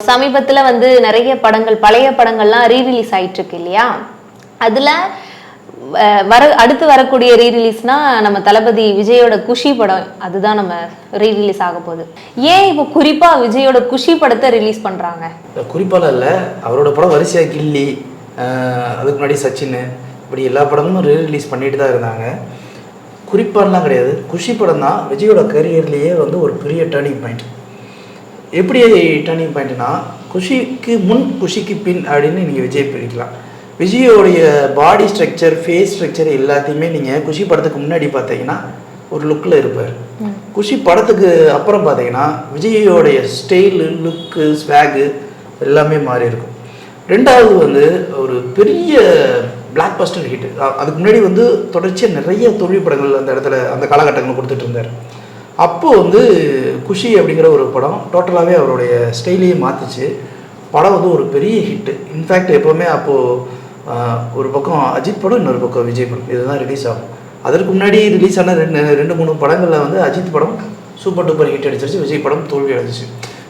சமீபத்துல வந்து நிறைய படங்கள், பழைய படங்கள்லாம் ரீரிலீஸ் ஆயிட்டு இருக்கு இல்லையா? அதுல அடுத்து வரக்கூடிய ரீரிலீஸ்னா நம்ம தளபதி விஜயோட குஷி படம், அதுதான் நம்ம ரீரிலீஸ் ஆக போகுது. ஏன் இப்போ குறிப்பா விஜயோட குஷி படத்தை ரிலீஸ் பண்றாங்க? குறிப்பால இல்லை, அவரோட படம் வரிசையா கில்லி, அதுக்கு முன்னாடி சச்சின், இப்படி எல்லா படமும் ரீரிலீஸ் பண்ணிட்டு தான் இருந்தாங்க. குறிப்பாலாம் கிடையாது, குஷி படம் தான் விஜயோட கரியர்லேயே வந்து ஒரு பெரிய டேர்னிங் பாயிண்ட். எப்படி டேர்னிங் பாயிண்ட்னா, குஷிக்கு முன் குஷிக்கு பின் அப்படின்னு நீங்கள் விஜய் பிரிக்கலாம். விஜயோடைய பாடி ஸ்ட்ரக்சர், ஃபேஸ் ஸ்ட்ரக்சர் எல்லாத்தையுமே நீங்கள் குஷி படத்துக்கு முன்னாடி பார்த்தீங்கன்னா ஒரு லுக்கில் இருப்பார். குஷி படத்துக்கு அப்புறம் பார்த்தீங்கன்னா விஜயோடைய ஸ்டைலு, லுக்கு, ஸ்வாகு எல்லாமே மாறி இருக்கும். ரெண்டாவது வந்து ஒரு பெரிய பிளாக் பஸ்டர் ஹிட். அதுக்கு முன்னாடி வந்து தொடர்ச்சியாக நிறைய தோல்வி படங்கள் அந்த இடத்துல அந்த காலகட்டங்களில் கொடுத்துட்டு இருந்தார். அப்போது வந்து குஷி அப்படிங்கிற ஒரு படம் டோட்டலாகவே அவருடைய ஸ்டைலையே மாற்றிச்சு. படம் வந்து ஒரு பெரிய ஹிட்டு. இன்ஃபேக்ட் எப்போவுமே அப்போது ஒரு பக்கம் அஜித் படம், இன்னொரு பக்கம் விஜய் படம், இதுதான் ரிலீஸ் ஆகும். அதற்கு முன்னாடி ரிலீஸ் ஆன ரெண்டு மூணு படங்களில் வந்து அஜித் படம் சூப்பர் டூப்பர் ஹிட் அடிச்சிருச்சு, விஜய் படம் தோல்வி அடைஞ்சிச்சு.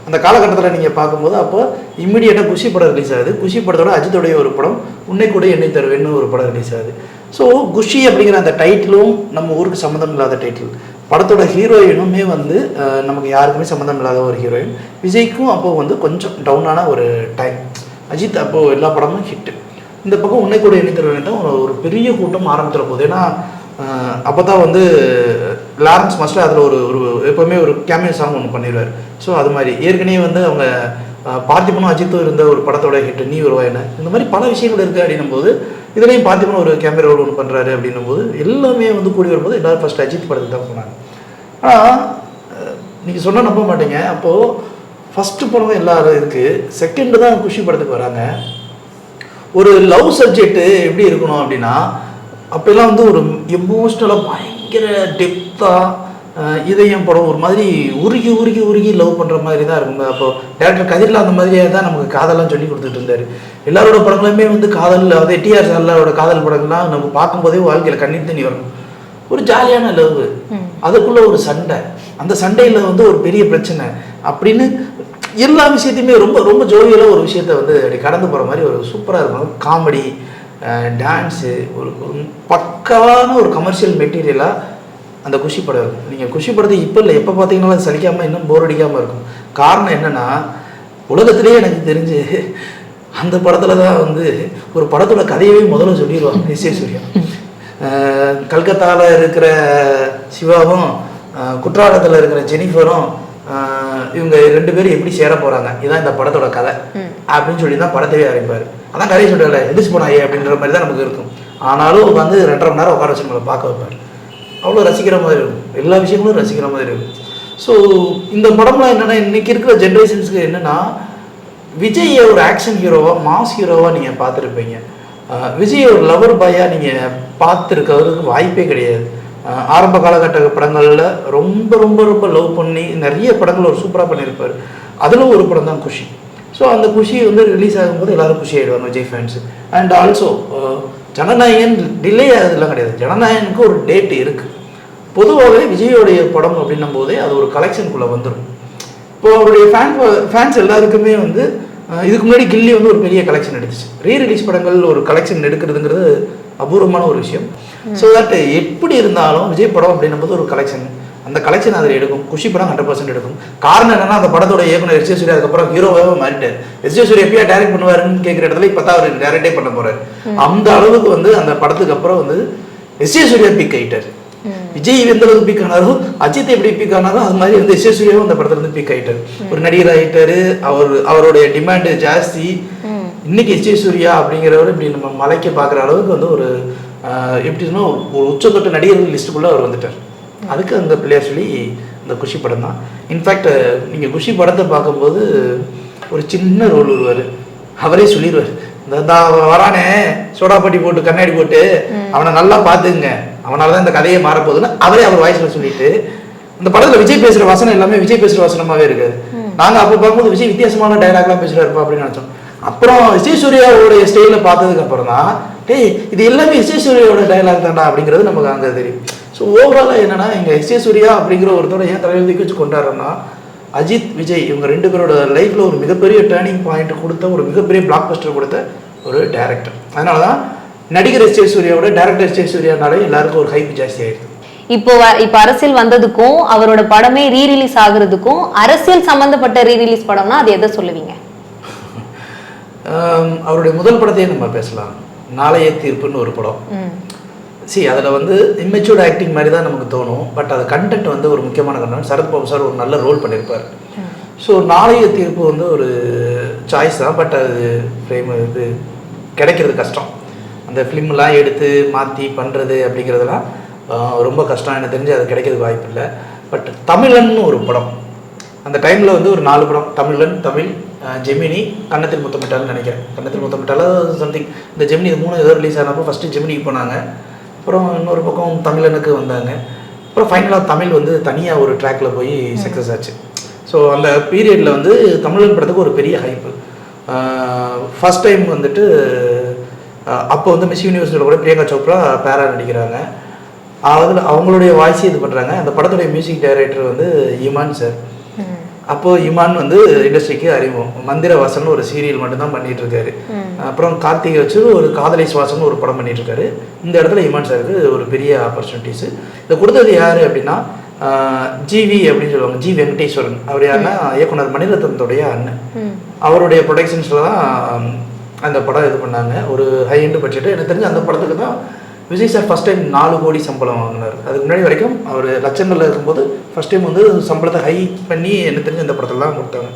அந்த காலகட்டத்தில் நீங்கள் பார்க்கும்போது அப்போ இம்மிடியேட்டாக குஷி படம் ரிலீஸ் ஆகுது. குஷி படத்தோட அஜித்தோடைய ஒரு படம் உன்னை கூட என்னை தருவேன்னு ஒரு படம் ரிலீஸ் ஆகுது. ஸோ குஷி அப்படிங்கிற அந்த டைட்டிலும் நம்ம ஊருக்கு சம்மந்தம் இல்லாத டைட்டில். படத்தோட ஹீரோயினுமே வந்து நமக்கு யாருக்குமே சம்மந்தம் இல்லாத ஒரு ஹீரோயின். விஜய்க்கும் அப்போது வந்து கொஞ்சம் டவுனான ஒரு டைம். அஜித் அப்போது எல்லா படமும் ஹிட்டு. இந்த பக்கம் உன்னை கூட என்னை தருவேன் ஒரு பெரிய கூட்டம் ஆரம்பித்துற போது. ஏன்னா அப்போ தான் வந்து லாரன்ஸ் மாஸ்டர் அதில் ஒரு எப்போவுமே ஒரு கேமியோ சாங் ஒன்று பண்ணிடுவார். ஸோ அது மாதிரி ஏற்கனவே வந்து அவங்க பார்த்திபனும் அஜித்தும் இருந்த ஒரு படத்தோட ஹிட் நீ வருவாயின, இந்த மாதிரி பல விஷயங்கள் இருக்குது. அப்படின்னும் போது இதுலேயும் பார்த்திபனும் ஒரு கேமரா ரோல் ஒன்று பண்ணுறாரு. அப்படின்னும் போது எல்லாமே வந்து கூடி வரும்போது எல்லோரும் ஃபஸ்ட் அஜித் படத்துக்கு தான் போனாங்க. ஆனால் நீங்கள் சொன்னால் நம்ப மாட்டீங்க, அப்போது ஃபஸ்ட்டு படம் எல்லாரும் இருக்குது, செகண்டு தான் குஷி படத்துக்கு வராங்க. ஒரு லவ் சப்ஜெக்ட்டு எப்படி இருக்கணும் அப்படின்னா, அப்போல்லாம் வந்து ஒரு எமோஷ்னலாக பயங்கர டெப்த்தாக இதயம் படம் ஒரு மாதிரி உருகி உருகி உருகி லவ் பண்ணுற மாதிரி தான் இருக்கும். அப்போ டேரக்டர் கதிரில் அந்த மாதிரியே தான் நமக்கு காதலாம் சொல்லி கொடுத்துட்டு இருந்தார். எல்லாரோட படங்களுமே வந்து காதல், அதாவது டிஆர் சார்லோட காதல் படங்கள்லாம் நம்ம பார்க்கும்போதே வாழ்க்கையில் கண்ணீர் தண்ணி வரணும். ஒரு ஜாலியான லவ், அதுக்குள்ளே ஒரு சண்டை, அந்த சண்டையில் வந்து ஒரு பெரிய பிரச்சனை அப்படின்னு எல்லா விஷயத்தையுமே ரொம்ப ரொம்ப ஜோவியலாக ஒரு விஷயத்த வந்து அப்படி கடந்து போகிற மாதிரி ஒரு சூப்பராக இருக்கும். காமெடி, டான்ஸு, ஒரு பக்காவான ஒரு கமர்ஷியல் மெட்டீரியலாக அந்த குஷி படம் இருக்கும். நீங்கள் குஷி படத்தை இப்போ இல்லை எப்போ பார்த்தீங்கன்னாலும் அது சலிக்காமல் இன்னும் போர் அடிக்காமல் இருக்கும். காரணம் என்னென்னா, உலகத்திலேயே எனக்கு தெரிஞ்சு அந்த படத்தில் தான் வந்து ஒரு படத்தோட கதையவே முதல்ல சொல்லிடுவாங்க எஸ் ஏ சூர்யா. கல்கத்தாவில் இருக்கிற சிவாவும் குற்றாலத்தில் இருக்கிற ஜெனிஃபரும் இவங்க ரெண்டு பேரும் எப்படி சேர போகிறாங்க, இதுதான் இந்த படத்தோட கதை அப்படின்னு சொல்லி தான் படத்தையே ஆரம்பிப்பார். அதான் கதையை சொல்லலை, எதிர்த்து போனாயே அப்படின்ற மாதிரி தான் நமக்கு இருக்கும். ஆனாலும் வந்து 2.5 மணி நேரம் உட்கார வச்சு நம்மளை பார்க்க வைப்பார். அவ்வளோ ரசிக்கிற மாதிரி இருக்கும், எல்லா விஷயங்களும் ரசிக்கிற மாதிரி இருக்கும். ஸோ இந்த படம்லாம் என்னென்னா, இன்றைக்கி இருக்கிற ஜென்ரேஷன்ஸுக்கு என்னென்னா, விஜயை ஒரு ஆக்ஷன் ஹீரோவாக, மாஸ் ஹீரோவாக நீங்கள் பார்த்துருப்பீங்க. விஜய் ஒரு லவர் பாயாக நீங்கள் பார்த்துருக்கிறதுக்கு வாய்ப்பே கிடையாது. ஆரம்ப காலகட்ட படங்களில் ரொம்ப ரொம்ப ரொம்ப லவ் பண்ணி நிறைய படங்கள் ஒரு சூப்பராக பண்ணியிருப்பார். அதில் ஒரு படம் தான் குஷி. ஸோ அந்த குஷி வந்து ரிலீஸ் ஆகும்போது எல்லோரும் குஷி ஆகிடுவாங்க, Vijay fans. And also Jana Nayagan delay ஆகுதுலாம் கிடையாது, ஜனநாயகனுக்கு ஒரு டேட் இருக்குது. பொதுவாகவே விஜயோடைய படம் அப்படின்னும் போதே அது ஒரு கலெக்ஷனுக்குள்ளே வந்துடும். இப்போது அவருடைய ஃபேன்ஸ் எல்லாருக்குமே வந்து இதுக்கு முன்னாடி கில்லி வந்து ஒரு பெரிய கலெக்ஷன் எடுத்துச்சு. ரீரிலீஸ் படங்கள் ஒரு கலெக்ஷன் எடுக்கிறதுங்கிறது அபூர்வமான ஒரு விஷயம். ஸோ தட் எப்படி இருந்தாலும் விஜய் படம் அப்படின்னும் போது ஒரு கலெக்ஷன், அந்த கலெக்ஷன் அதில் எடுக்கும். குஷி படம் 100% எடுக்கும். காரணம் என்னன்னா, அந்த படத்தோட இயக்குனர் எஸ் ஏ சூர்யா அதுக்கப்புறம் ஹீரோவாக மாறிட்டார். எஸ் ஏ சூர்யா எப்பயா டைரக்ட் பண்ணுவாருன்னு கேட்குற இடத்துல இப்போ தான் அவர் டைரக்டே பண்ண போறாரு. அந்த அளவுக்கு வந்து அந்த படத்துக்கு அப்புறம் வந்து எஸ் ஏ சூர்யா பீக் ஆகிட்டார். விஜய் எந்த அளவுக்கு பீக் ஆனாரோ, அஜித் எப்படி பீக் ஆனாரோ அது மாதிரி வந்து எஸ் ஏ சூர்யாவும் அந்த படத்துல இருந்து பீக் ஆகிட்டார். ஒரு நடிகர் ஆகிட்டாரு. அவருடைய டிமாண்டு ஜாஸ்தி. இன்னைக்கு எஸ் ஏ சூர்யா அப்படிங்கிறவர் இப்படி நம்ம மலைக்க பார்க்குற அளவுக்கு வந்து ஒரு எப்படி சொன்னால் ஒரு உச்சத்தொட்ட நடிகர்கள் லிஸ்ட்டுக்குள்ளே அவர் வந்துட்டார். அதுக்கு அந்த பிள்ளையார் சொல்லி இந்த குஷி படம் தான். இன்ஃபேக்ட் நீங்கள் குஷி படத்தை பார்க்கும்போது ஒரு சின்ன ரோல் வருவார். அவரே சொல்லிடுவார், இந்த வரானே சோடாப்பட்டி போட்டு கண்ணாடி போட்டு அவனை நல்லா பார்த்துங்க, அவனால தான் இந்த கதையை மாறப்போகுதுன்னு அவரே அவர் வாய்ஸில் சொல்லிட்டு, இந்த படத்தில் விஜய் பேசுகிற வசனம் எல்லாமே விஜய் பேசுகிற வசனமாகவே இருக்காது. நாங்கள் அப்போ பார்க்கும்போது விஜய் வித்தியாசமான டைலாக்லாம் பேசுகிறாருப்பா அப்படின்னு நினச்சோம். அப்புறம் விஜய் சூர்யாவோடைய ஸ்டைலில் பார்த்ததுக்கு அப்புறம் தான் இது எல்லாமே விஜய் சூர்யாவோட டைலாக் தான்டா அப்படிங்கிறது நமக்கு அங்கே தெரியும். ஸோ ஓவராலாக என்னன்னா, இங்கே எஸ் ஏ சூர்யா அப்படிங்கிற ஒருத்தரை ஏன் தலைவலிக்கு வச்சு கொண்டாடுறோம்னா, அஜித் விஜய் இவங்க 2 பேரோட லைஃப்ல ஒரு மிகப்பெரிய டேர்னிங் பாயிண்ட் கொடுத்த ஒரு மிகப்பெரிய பிளாக் பஸ்டர் கொடுத்த ஒரு டைரக்டர். அதனால தான் நடிகர் எஸ். ஜே. சூர்யாவோட டைரக்டர் எஸ். ஜே. சூர்யானாலே எல்லாருக்கும் ஒரு ஹைப் ஜாஸ்தி ஆயிடுது. இப்போ அரசியல் வந்ததுக்கும் அவரோட படமே ரீரிலீஸ் ஆகுறதுக்கும் அரசியல் சம்பந்தப்பட்ட ரீரிலீஸ் படம்னா அது எதை சொல்லுவீங்க? அவருடைய முதல் படத்தையே நம்ம பேசலாம். நாளைய தீர்ப்புன்னு ஒரு படம். அதில் வந்து இம்மெச்சூர்ட் ஆக்டிங் மாதிரி தான் நமக்கு தோணும். பட் அது கண்டென்ட் வந்து ஒரு முக்கியமான கண்டென்ட். சரத்பாபு சார் ஒரு நல்ல ரோல் பண்ணியிருப்பார். ஸோ நாளைய தீர்ப்பு வந்து ஒரு சாய்ஸ் தான். பட் அது ஃப்ரேம் இது கிடைக்கிறது கஷ்டம். அந்த ஃபிலிம்லாம் எடுத்து மாற்றி பண்ணுறது அப்படிங்கிறதுலாம் ரொம்ப கஷ்டம். எனக்கு தெரிஞ்சு அது கிடைக்கிறது வாய்ப்பு இல்லை. பட் தமிழன்னு ஒரு படம் அந்த டைமில் வந்து ஒரு 4 படம், தமிழ், ஜெமினி, கன்னத்தில் முத்தமிட்டால்னு நினைக்கிறேன். கன்னத்தில் முத்தமிட்டால சம்திங். இந்த ஜெமினி இது 3 ஏதோ ரிலீஸ் ஆனப்போ ஃபஸ்ட்டு ஜெமினிக்கு போனாங்க. அப்புறம் இன்னொரு பக்கம் தமிழனுக்கு வந்தாங்க. அப்புறம் ஃபைனலாக தமிழ் வந்து தனியாக ஒரு ட்ராக்ல போய் சக்ஸஸ் ஆச்சு. ஸோ அந்த பீரியடில் வந்து தமிழன் படத்துக்கு ஒரு பெரிய ஹைப்பு. ஃபஸ்ட் டைம் வந்துட்டு அப்போ வந்து மிஸ் யூனிவர்ஸில் கூட பிரியங்கா சோப்ரா பேரா நடிக்கிறாங்க. அதில் அவங்களுடைய வாய்ஸை இது பண்ணுறாங்க. அந்த படத்துடைய மியூசிக் டைரக்டர் வந்து இமான் சார். அப்போது இமான் வந்து இண்டஸ்ட்ரிக்கு அறிமுகம். மந்திர வாசன் ஒரு சீரியல் மட்டும்தான் பண்ணிட்டு இருக்காரு. அப்புறம் கார்த்திகை வச்சு ஒரு காதலை சுவாசம்னு ஒரு படம் பண்ணிட்டு இருக்காரு. இந்த இடத்துல இமான் சாருக்கு ஒரு பெரிய ஆப்பர்ச்சுனிட்டிஸ். இதை கொடுத்தது யாரு அப்படின்னா ஜிவி அப்படின்னு சொல்லுவாங்க. ஜி வெங்கடேஸ்வரன். அவர் யாருன்னா இயக்குனர் மணிரத்னத்துடைய அண்ணன். அவருடைய ப்ரொடக்ஷன்ஸில் தான் அந்த படம் இது பண்ணாங்க. ஒரு ஹை எண்ட் பட்ஜெட்டு. எனக்கு தெரிஞ்சு அந்த படத்துக்கு தான் விஜய் சார் ஃபஸ்ட் டைம் 4 கோடி சம்பளம் வாங்கினார். அதுக்கு முன்னாடி வரைக்கும் அவர் லட்சங்களில் இருக்கும்போது ஃபஸ்ட் டைம் வந்து சம்பளத்தை ஹை பண்ணி எனக்கு தெரிஞ்சு அந்த படத்தில் தான் கொடுத்தாங்க.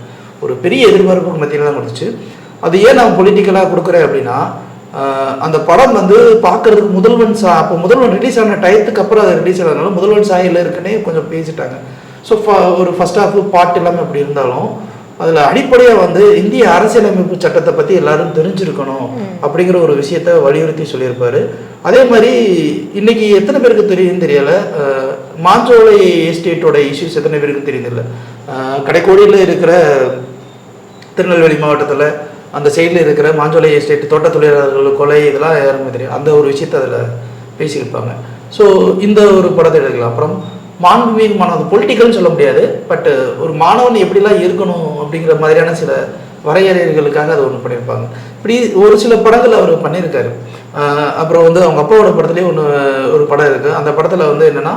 ஒரு பெரிய எதிர்பார்ப்புக்கு மத்தியில் தான் கொடுத்துச்சு. அது ஏன் நான் பொலிட்டிக்கலாக கொடுக்குறேன் அப்படின்னா அந்த படம் வந்து பார்க்குறதுக்கு அப்போ முதல்வன் ரிலீஸ் ஆன டயத்துக்கு அப்புறம் அது ரிலீஸ் ஆனதுனால முதல்வன் சாயில் இருக்குன்னே கொஞ்சம் பேசிட்டாங்க. ஸோ ஒரு ஃபஸ்ட் ஹாஃப் பாட்டு எல்லாமே அப்படி இருந்தாலும் அதில் அடிப்படையாக வந்து இந்திய அரசியலமைப்பு சட்டத்தை பற்றி எல்லாரும் தெரிஞ்சிருக்கணும் அப்படிங்கிற ஒரு விஷயத்த வலியுறுத்தி சொல்லியிருப்பாரு. அதே மாதிரி இன்னைக்கு எத்தனை பேருக்கு தெரியும் தெரியல, மாஞ்சோலை எஸ்டேட்டோட இஷ்யூஸ் எத்தனை பேருக்கு தெரியுதில்லை. கடைக்கோடியில் இருக்கிற திருநெல்வேலி மாவட்டத்தில் அந்த சைடில் இருக்கிற மாஞ்சோலை எஸ்டேட் தோட்ட தொழிலாளர்கள் கொலை இதெல்லாம் யாருமே தெரியும். அந்த ஒரு விஷயத்த அதில் பேசியிருப்பாங்க. ஸோ இந்த ஒரு படத்தை எடுக்கலாம். அப்புறம் மாண்புமிகு மாணவன் பொலிட்டிக்கல்னு சொல்ல முடியாது. பட் ஒரு மாணவன் எப்படிலாம் இருக்கணும் அப்படிங்கிற மாதிரியான சில வரையறைகளுக்காக அதை ஒன்று பண்ணியிருப்பாங்க. இப்படி ஒரு சில படங்கள் அவர் பண்ணியிருக்காரு. அப்புறம் வந்து அவங்க அப்பாவோட படத்துலேயே ஒரு படம் இருக்குது. அந்த படத்தில் வந்து என்னென்னா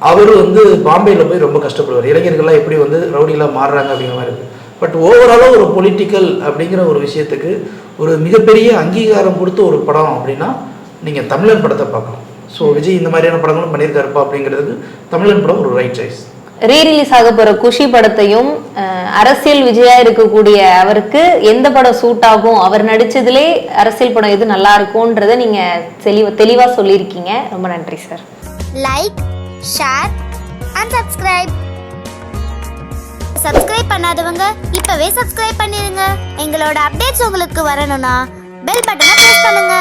அவர் வந்து பாம்பேயில் போய் ரொம்ப கஷ்டப்படுவார். இளைஞர்கள்லாம் எப்படி வந்து ரவுடிலாம் மாறுறாங்க அப்படிங்கிற மாதிரி இருக்குது. பட் ஓவராலாக ஒரு பொலிட்டிக்கல் அப்படிங்கிற ஒரு விஷயத்துக்கு ஒரு மிகப்பெரிய அங்கீகாரம் கொடுத்த ஒரு படம் அப்படின்னா நீங்கள் தமிழன் படத்தை பார்க்கலாம். ஸோ விஜய் இந்த மாதிரியான படங்களும் பண்ணியிருக்காருப்பா அப்படிங்கிறதுக்கு தமிழன் படம் ஒரு ரைட் சாய்ஸ். ரீரிலீஸ் ஆக போற குஷி படத்தையும் அரசியல் விஜயா இருக்கக்கூடிய அவருக்கு எந்த படம் சூட் ஆகும், அவர் நடிச்சதுலே அரசியல் படம் எது நல்லா இருக்கும்ன்றதை நீங்க தெளிவா சொல்லியிருக்கீங்க. ரொம்ப நன்றி sir. Like, share and subscribe பண்ணாதவங்க இப்பவே சப்ஸ்கிரைப் பண்ணிருங்க. எங்களோட அப்டேட்ஸ் உங்களுக்கு வரணும்னா பெல் பட்டனை பிரஸ் பண்ணுங்க.